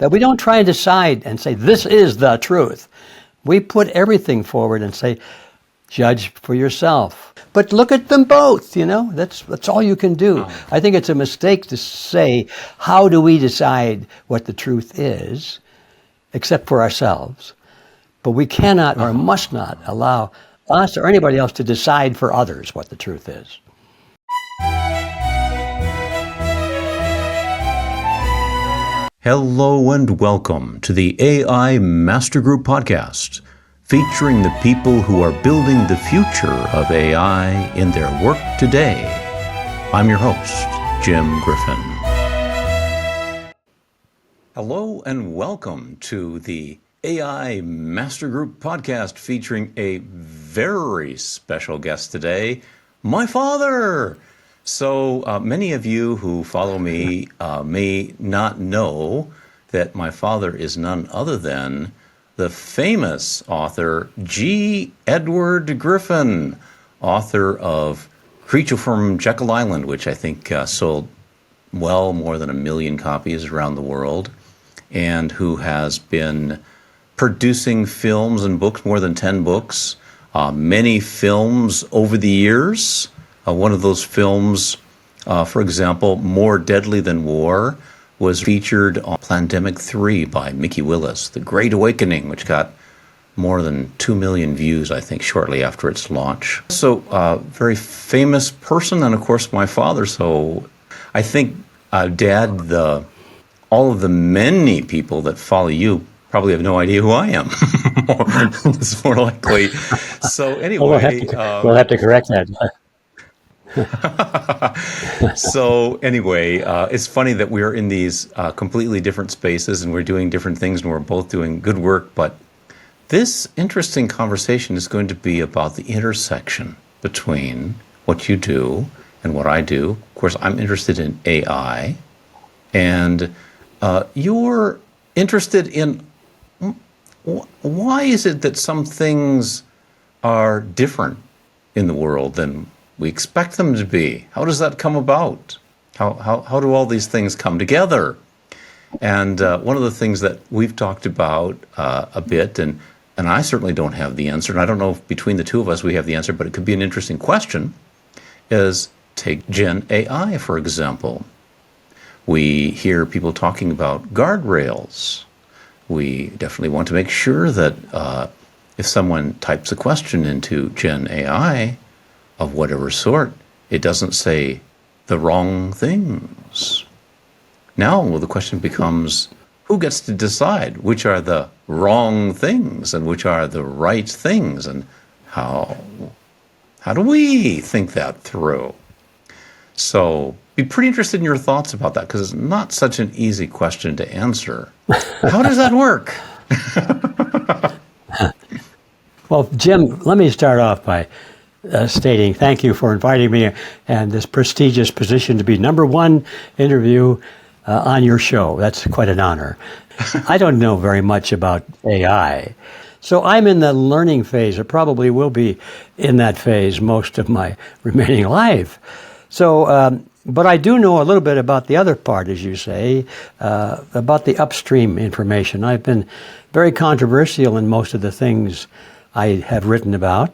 That we don't try and decide and say, this is the truth. We put everything forward and say, judge for yourself. But look at them both, That's all you can do. I think it's a mistake to say, how do we decide what the truth is, except for ourselves? But we cannot or must not allow us or anybody else to decide for others what the truth is. Hello and welcome to the AI Master Group podcast, featuring the people who are building the future of AI in their work today. I'm your host, Jim Griffin. Hello and welcome to the AI Master Group podcast, featuring a very special guest today, my father. So many of you who follow me may not know that my father is none other than the famous author G. Edward Griffin, author of Creature from Jekyll Island, which I think sold well more than 1 million copies around the world, and who has been producing films and books, more than 10 books, many films over the years. One of those films, for example, More Deadly Than War, was featured on Plandemic 3 by Mickey Willis, The Great Awakening, which got more than 2 million views, I think, shortly after its launch. So, very famous person, and of course, my father. So, I think, Dad, all of the many people that follow you probably have no idea who I am. It's more likely. So, anyway. We'll have to correct that. So anyway, it's funny that we're in these completely different spaces and we're doing different things and we're both doing good work, but this interesting conversation is going to be about the intersection between what you do and what I do. Of course, I'm interested in AI, and you're interested in why is it that some things are different in the world than we expect them to be? How does that come about? How do all these things come together? And one of the things that we've talked about a bit, and I certainly don't have the answer, and I don't know if between the two of us we have the answer, but it could be an interesting question, is take Gen AI, for example. We hear people talking about guardrails. We definitely want to make sure that if someone types a question into Gen AI, of whatever sort, it doesn't say the wrong things. Now the question becomes, who gets to decide which are the wrong things and which are the right things, and how do we think that through? So be pretty interested in your thoughts about that, because it's not such an easy question to answer. How does that work? Well, Jim, let me start off by stating thank you for inviting me and this prestigious position to be number one interview on your show. That's quite an honor. I don't know very much about AI, so I'm in the learning phase. I probably will be in that phase most of my remaining life. So, but I do know a little bit about the other part, as you say, about the upstream information. I've been very controversial in most of the things I have written about.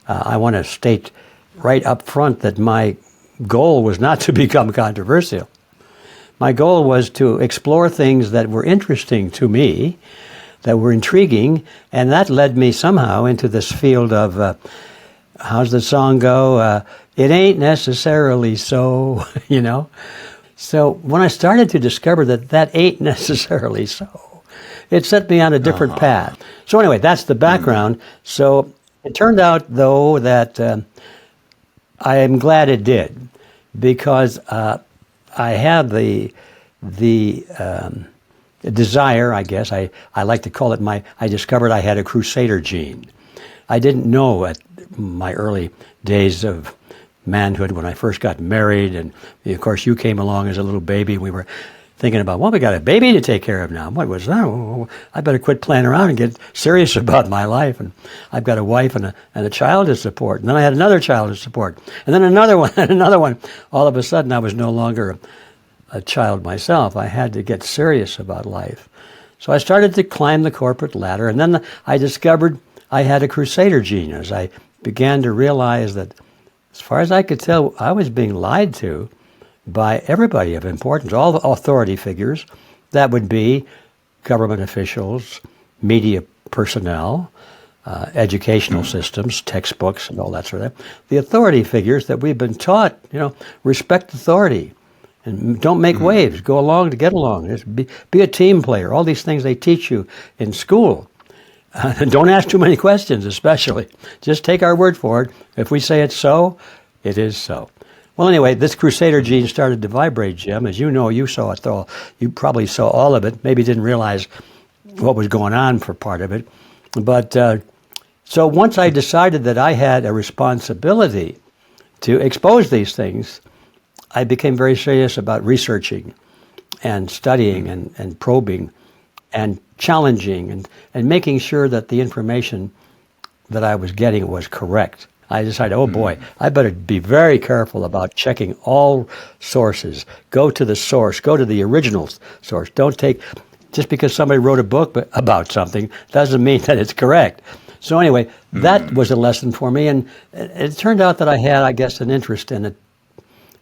I want to state right up front that my goal was not to become controversial. My goal was to explore things that were interesting to me, that were intriguing, and that led me somehow into this field of, how's the song go? It ain't necessarily so, So when I started to discover that ain't necessarily so, it set me on a different path. So anyway, that's the background. So it turned out, though, that I am glad it did, because I had the desire, I guess, I like to call it I discovered I had a crusader gene. I didn't know at my early days of manhood when I first got married, and of course you came along as a little baby. We were thinking about, well, we got a baby to take care of now. What was that? Oh, I better quit playing around and get serious about my life. And I've got a wife and a child to support. And then I had another child to support. And then another one and another one. All of a sudden, I was no longer a child myself, I had to get serious about life. So I started to climb the corporate ladder, and then I discovered I had a crusader gene as I began to realize that, as far as I could tell, I was being lied to by everybody of importance, all the authority figures. That would be government officials, media personnel, educational systems, textbooks, and all that sort of thing. The authority figures that we've been taught, respect authority and don't make waves, go along to get along. Just be a team player. All these things they teach you in school. Don't ask too many questions, especially. Just take our word for it. If we say it's so, it is so. Well, anyway, this crusader gene started to vibrate, Jim. As you know, you saw it all. You probably saw all of it. Maybe didn't realize what was going on for part of it. But so once I decided that I had a responsibility to expose these things, I became very serious about researching and studying and probing and challenging and making sure that the information that I was getting was correct. I decided, oh boy, I better be very careful about checking all sources. Go to the source, go to the original source. Don't take, just because somebody wrote a book about something doesn't mean that it's correct. So anyway, that was a lesson for me, and it turned out that I had, I guess, an interest in it,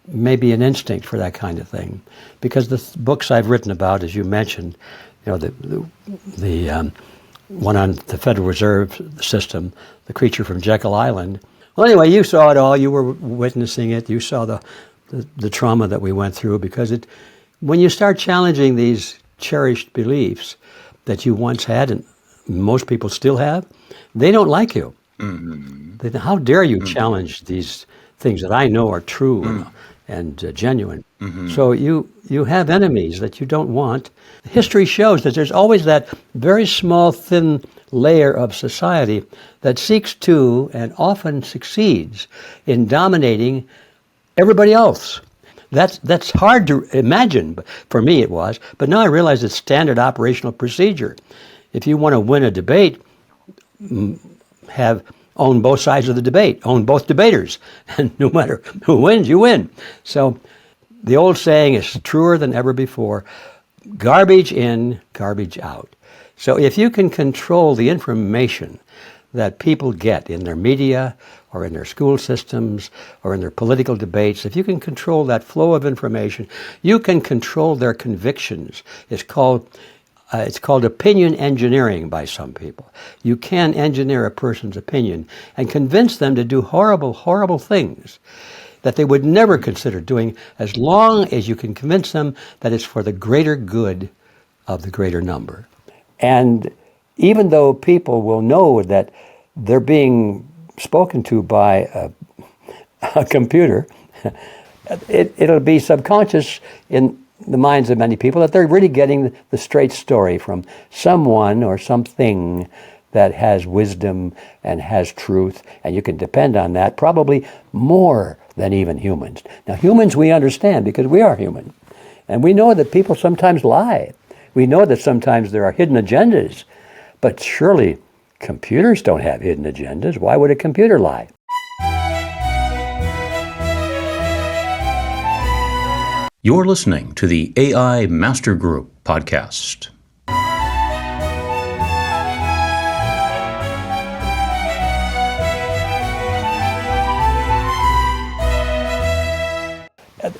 maybe an instinct for that kind of thing, because the books I've written about, as you mentioned, the one on the Federal Reserve System, The Creature from Jekyll Island. Well, anyway, you saw it all. You were witnessing it. You saw the trauma that we went through, because when you start challenging these cherished beliefs that you once had, and most people still have, they don't like you. How dare you challenge these things that I know are true and genuine? So you have enemies that you don't want. History shows that there's always that very small, thin layer of society that seeks to and often succeeds in dominating everybody else. That's hard to imagine. For me it was. But now I realize it's standard operational procedure. If you want to win a debate, own both sides of the debate, own both debaters, and no matter who wins, you win. So the old saying is truer than ever before: garbage in, garbage out. So if you can control the information that people get in their media or in their school systems or in their political debates, if you can control that flow of information, you can control their convictions. It's called opinion engineering by some people. You can engineer a person's opinion and convince them to do horrible, horrible things that they would never consider doing, as long as you can convince them that it's for the greater good of the greater number. And even though people will know that they're being spoken to by a computer, it'll be subconscious in the minds of many people that they're really getting the straight story from someone or something that has wisdom and has truth, and you can depend on that probably more than even humans. Now, humans we understand because we are human, and we know that people sometimes lie. We know that sometimes there are hidden agendas, but surely computers don't have hidden agendas. Why would a computer lie? You're listening to the AI Master Group podcast.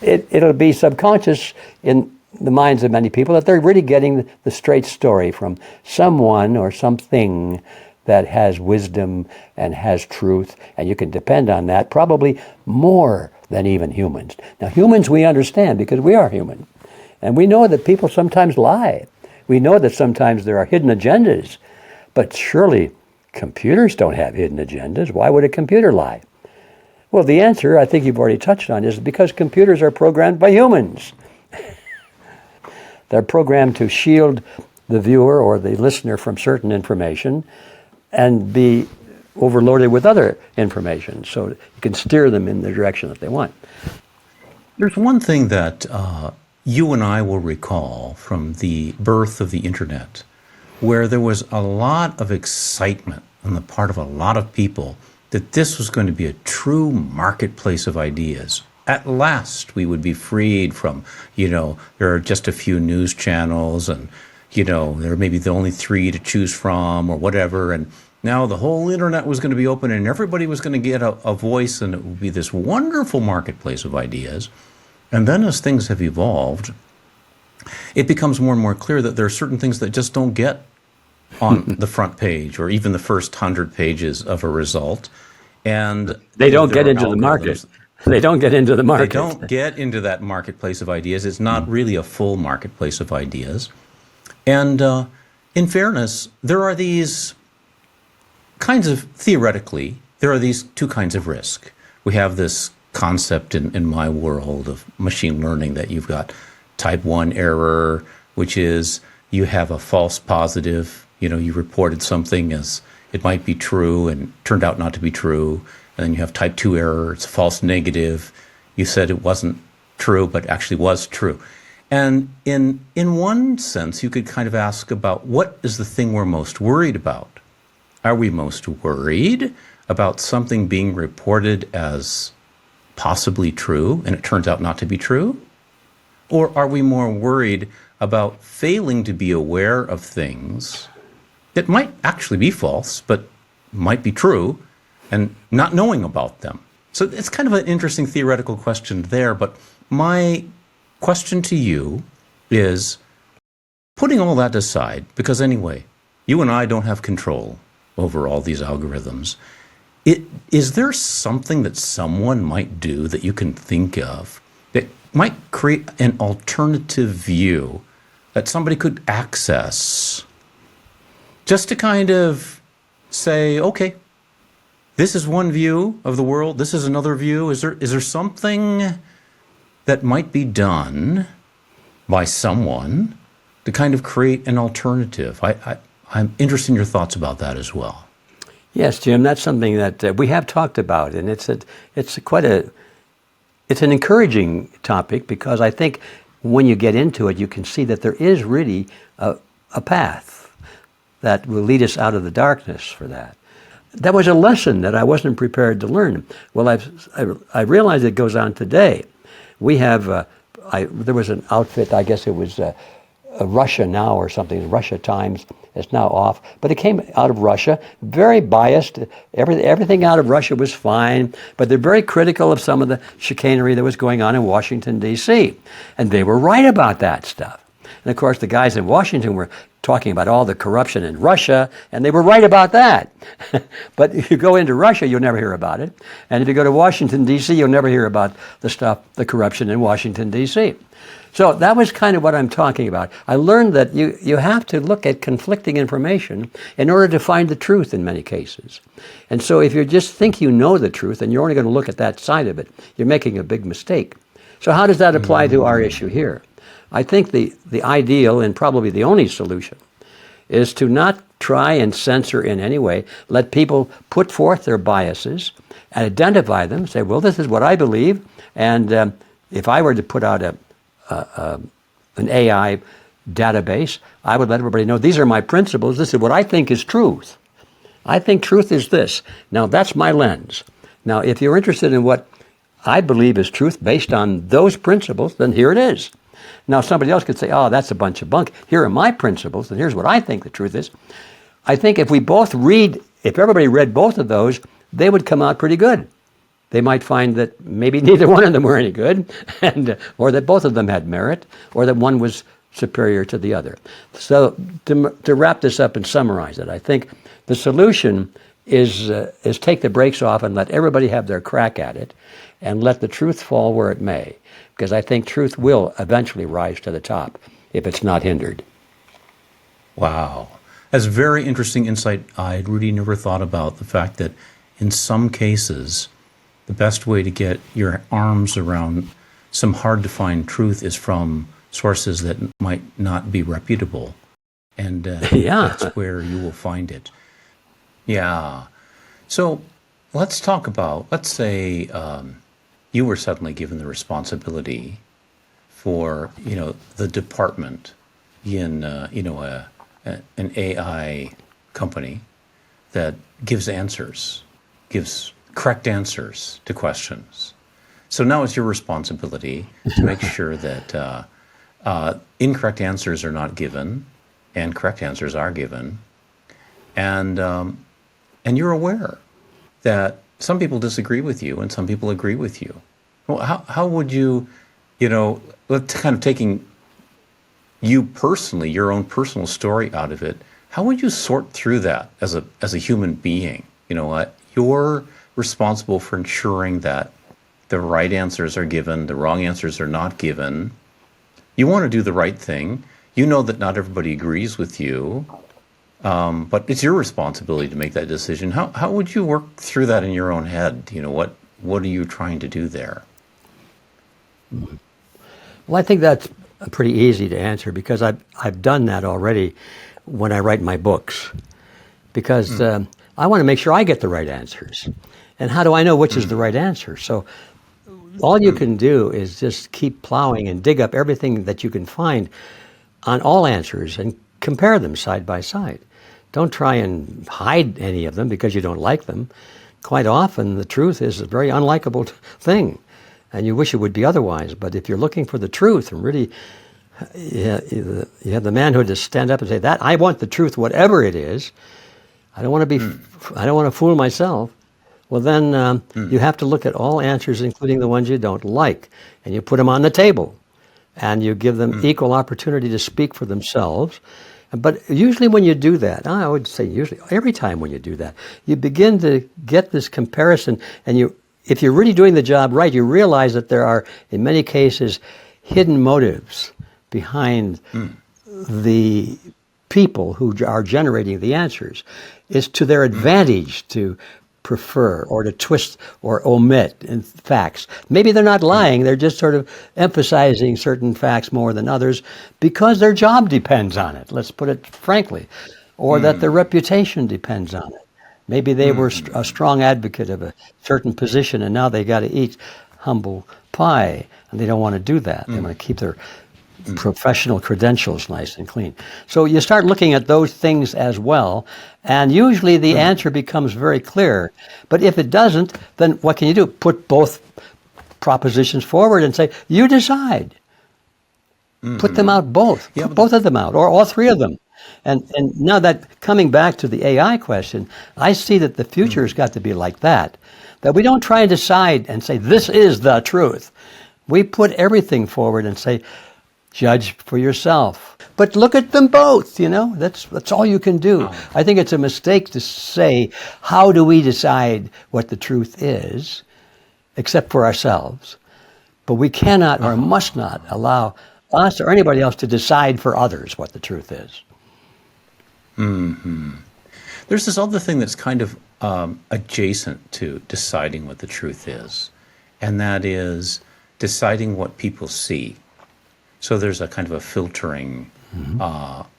It'll be subconscious in the minds of many people that they're really getting the straight story from someone or something that has wisdom and has truth, and you can depend on that probably more than even humans. Now, humans we understand because we are human, and we know that people sometimes lie. We know that sometimes there are hidden agendas, but surely computers don't have hidden agendas. Why would a computer lie? Well, the answer, I think you've already touched on, is because computers are programmed by humans. They're programmed to shield the viewer or the listener from certain information and be overloaded with other information, so you can steer them in the direction that they want. There's one thing that you and I will recall from the birth of the internet, where there was a lot of excitement on the part of a lot of people that this was going to be a true marketplace of ideas. at last we would be freed from, there are just a few news channels and, there may be the only three to choose from or whatever. And now the whole internet was going to be open and everybody was going to get a voice and it would be this wonderful marketplace of ideas. And then as things have evolved, it becomes more and more clear that there are certain things that just don't get on the front page or even the first 100 pages of a result. And they don't get into the market. They don't get into the market. They don't get into that marketplace of ideas. It's not really a full marketplace of ideas. And in fairness, there are these theoretically, there are these two kinds of risk. We have this concept in my world of machine learning that you've got type 1 error, which is you have a false positive. You reported something as it might be true and turned out not to be true. And then you have type 2 error, it's a false negative. You said it wasn't true, but actually was true. And in one sense, you could kind of ask about what is the thing we're most worried about? Are we most worried about something being reported as possibly true and it turns out not to be true? Or are we more worried about failing to be aware of things that might actually be false, but might be true, and not knowing about them? So it's kind of an interesting theoretical question there, but my question to you is, putting all that aside, because anyway, you and I don't have control over all these algorithms, is there something that someone might do that you can think of that might create an alternative view that somebody could access just to kind of say, okay, this is one view of the world, this is another view? Is there something that might be done by someone to kind of create an alternative? I'm interested in your thoughts about that as well. Yes, Jim, that's something that we have talked about, and it's an encouraging topic, because I think when you get into it, you can see that there is really a path that will lead us out of the darkness for that. That was a lesson that I wasn't prepared to learn. Well, I realize it goes on today. We have, there was an outfit, I guess it was Russia Now or something, Russia Times. It's now off, but it came out of Russia, very biased. Everything out of Russia was fine, but they're very critical of some of the chicanery that was going on in Washington, D.C. And they were right about that stuff. And of course, the guys in Washington were talking about all the corruption in Russia, and they were right about that. But if you go into Russia, you'll never hear about it. And if you go to Washington, D.C., you'll never hear about the corruption in Washington, D.C. So that was kind of what I'm talking about. I learned that you have to look at conflicting information in order to find the truth in many cases. And so if you just think you know the truth and you're only going to look at that side of it, you're making a big mistake. So how does that apply to our issue here? I think the ideal and probably the only solution is to not try and censor in any way. Let people put forth their biases and identify them, say, well, this is what I believe, and if I were to put out an AI database, I would let everybody know, these are my principles, this is what I think is truth. I think truth is this. Now, that's my lens. Now, if you're interested in what I believe is truth based on those principles, then here it is. Now, somebody else could say, oh, that's a bunch of bunk. Here are my principles, and here's what I think the truth is. I think if if everybody read both of those, they would come out pretty good. They might find that maybe neither one of them were any good, or that both of them had merit, or that one was superior to the other. So to wrap this up and summarize it, I think the solution is take the brakes off and let everybody have their crack at it, and let the truth fall where it may. Because I think truth will eventually rise to the top if it's not hindered. Wow. That's very interesting insight. I'd really never thought about the fact that in some cases, the best way to get your arms around some hard-to-find truth is from sources that might not be reputable. And that's where you will find it. Yeah. So let's talk about, let's say you were suddenly given the responsibility for, the department in, an AI company that gives correct answers to questions. So now it's your responsibility to make sure that incorrect answers are not given and correct answers are given. And you're aware that some people disagree with you and some people agree with you. Well, how would you, kind of taking you personally, your own personal story out of it, how would you sort through that as a human being? You know what? You're responsible for ensuring that the right answers are given, the wrong answers are not given. You want to do the right thing. You know that not everybody agrees with you, but it's your responsibility to make that decision. How would you work through that in your own head? What are you trying to do there? Well, I think that's pretty easy to answer because I've done that already when I write my books. Because I want to make sure I get the right answers. And how do I know which is the right answer? So all you can do is just keep plowing and dig up everything that you can find on all answers and compare them side by side. Don't try and hide any of them because you don't like them. Quite often, the truth is a very unlikable thing, and you wish it would be otherwise. But if you're looking for the truth and really you have the manhood to stand up and say, that I want the truth, whatever it is. I don't want to fool myself. Well, then you have to look at all answers, including the ones you don't like, and you put them on the table, and you give them equal opportunity to speak for themselves. But usually when you do that, I would say usually every time when you do that, you begin to get this comparison, and if you're really doing the job right, you realize that there are, in many cases, hidden motives behind the people who are generating the answers. It's to their advantage to prefer or to twist or omit in facts. Maybe they're not lying, they're just sort of emphasizing certain facts more than others because their job depends on it, let's put it frankly, or that their reputation depends on it. Maybe they were a strong advocate of a certain position and now they got to eat humble pie and they don't want to do that. They want to keep their professional credentials nice and clean. So you start looking at those things as well, and usually the answer becomes very clear. But if it doesn't, then what can you do? Put both propositions forward and say, you decide. Put them out both. Put both of them out, or all three of them. And now that, coming back to the AI question, I see that the future has got to be like that we don't try and decide and say, this is the truth. We put everything forward and say, judge for yourself. But look at them both, that's all you can do. I think it's a mistake to say, how do we decide what the truth is, except for ourselves? But we cannot or must not allow us or anybody else to decide for others what the truth is. There's this other thing that's kind of adjacent to deciding what the truth is, and that is deciding what people see. So there's a kind of a filtering,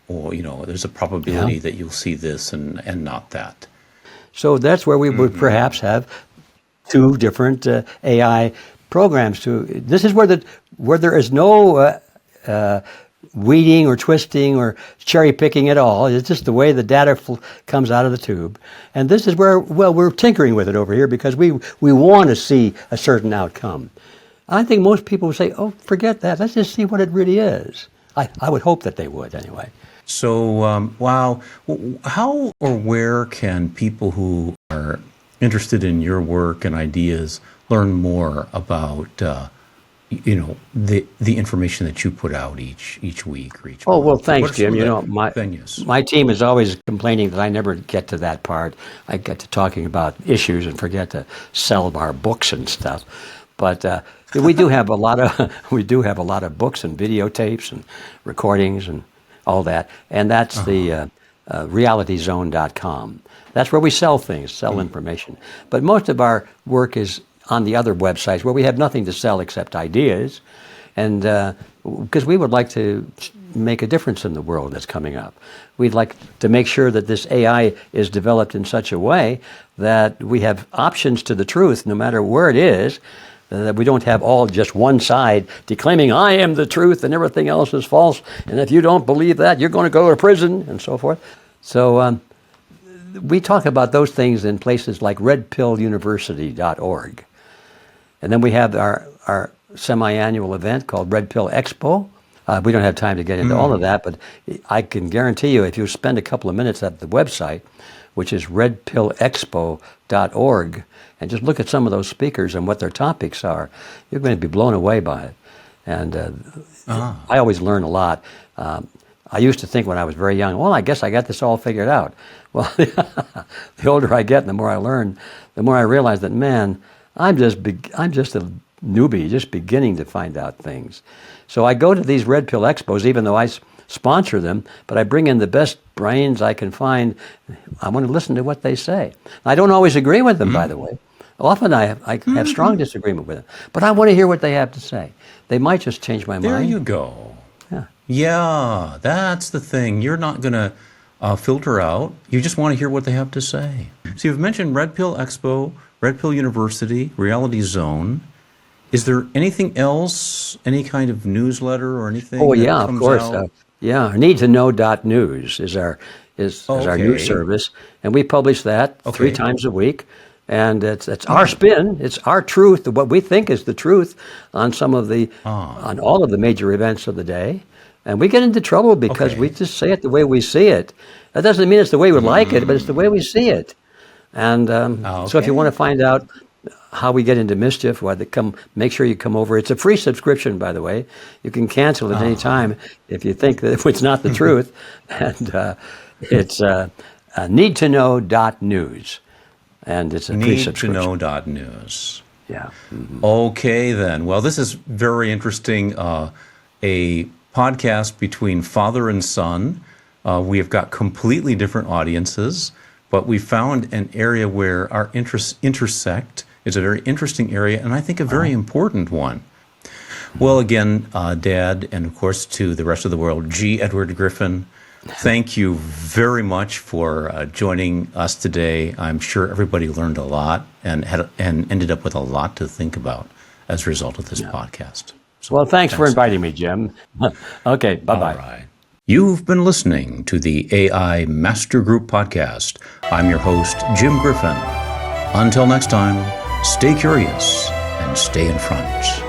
or there's a probability that you'll see this and not that. So that's where we would perhaps have two different AI programs. This is where there is no weeding or twisting or cherry picking at all. It's just the way the data comes out of the tube. And this is where, we're tinkering with it over here because we want to see a certain outcome. I think most people would say, oh, forget that. Let's just see what it really is. I would hope that they would anyway. So, how or where can people who are interested in your work and ideas learn more about, the information that you put out each week or each month? Well, thanks, Jim. Venues? My team is always complaining that I never get to that part. I get to talking about issues and forget to sell our books and stuff. But we do have a lot of books and videotapes and recordings and all that, and that's the realityzone.com. That's where we sell things, sell information. But most of our work is on the other websites where we have nothing to sell except ideas, and because we would like to make a difference in the world that's coming up. We'd like to make sure that this AI is developed in such a way that we have options to the truth, no matter where it is, that we don't have all just one side declaiming, I am the truth and everything else is false, and if you don't believe that, you're going to go to prison, and so forth. So we talk about those things in places like redpilluniversity.org. And then we have our semi-annual event called Red Pill Expo. We don't have time to get into all of that, but I can guarantee you if you spend a couple of minutes at the website, which is redpillexpo.org, and just look at some of those speakers and what their topics are, you're going to be blown away by it. And I always learn a lot. I used to think when I was very young, well, I guess I got this all figured out. Well, the older I get and the more I learn, the more I realize that, man, I'm just a newbie, just beginning to find out things. So I go to these Red Pill Expos, even though I sponsor them, but I bring in the best brains I can find. I want to listen to what they say. I don't always agree with them, by the way. Often I have strong disagreement with them, but I want to hear what they have to say. They might just change my mind. There you go. Yeah, that's the thing. You're not going to filter out. You just want to hear what they have to say. So you've mentioned Red Pill Expo, Red Pill University, Reality Zone. Is there anything else, any kind of newsletter or anything? Oh, yeah, of course. Needtoknow.news is our news service, and we publish that 3 times a week. And it's our spin, it's our truth, what we think is the truth on some of the on all of the major events of the day. And we get into trouble because we just say it the way we see it. That doesn't mean it's the way we like it, but it's the way we see it. And so if you want to find out how we get into mischief, make sure you come over. It's a free subscription, by the way. You can cancel at any time if you think that it's not the truth. And it's needtoknow.news. And it's a free subscription. Needtoknow.news. Yeah. Mm-hmm. Okay, then. Well, this is very interesting. A podcast between father and son. We have got completely different audiences, but we found an area where our interests intersect. It's a very interesting area, and I think a very important one. Well, again, Dad, and of course to the rest of the world, G. Edward Griffin, thank you very much for joining us today. I'm sure everybody learned a lot and ended up with a lot to think about as a result of this podcast. So, well, thanks for inviting me, Jim. Okay, bye-bye. All right. You've been listening to the AI Master Group Podcast. I'm your host, Jim Griffin. Until next time, stay curious and stay in front.